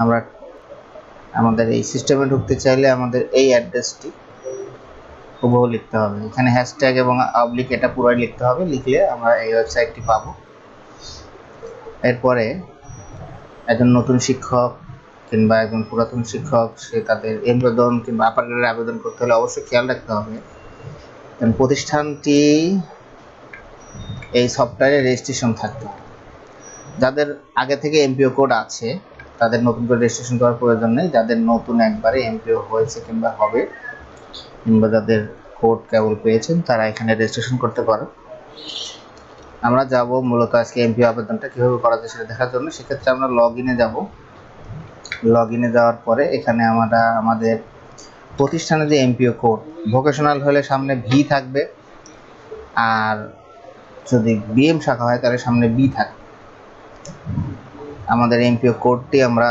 আমরা আমাদের এই সিস্টেমে ঢুকতে চাইলে আমাদের এই অ্যাড্রেসটি হুবহু লিখতে হবে। এখানে হ্যাশট্যাগ এবং অবলিক এটা পুরোই লিখতে হবে, লিখলে আমরা এই ওয়েবসাইটটি পাবো। এরপরে একজন নতুন শিক্ষক কিংবা একজন পুরাতন শিক্ষক সে তাদের আবেদন কিংবা আপার গ্রেডের আবেদন করতে হলে অবশ্যই খেয়াল রাখতে হবে প্রতিষ্ঠানটি এই সফটওয়্যারে রেজিস্ট্রেশন থাকতে হবে। যাদের আগে থেকে এমপিও কোড আছে তাদের নতুন করে রেজিস্ট্রেশন করার প্রয়োজন নেই। যাদের নতুন একবারে এমপিও হয়েছে কিংবা হবে কিংবা যাদের কোড কেবল পেয়েছেন তারা এখানে রেজিস্ট্রেশন করতে পারে। আমরা যাব মূলত আজকে এমপিও আবেদনটা কীভাবে করা যায় সেটা দেখার জন্য। সেক্ষেত্রে আমরা লগ ইনে যাব। লগ ইনে যাওয়ার পরে এখানে আমরা আমাদের প্রতিষ্ঠানে যে এমপিও কোড, ভোকেশনাল হলে সামনে ভি থাকবে, আর যদি বিএম শাখা হয় তাহলে সামনে বি থাকবে। আমাদের এমপিও কোডটি আমরা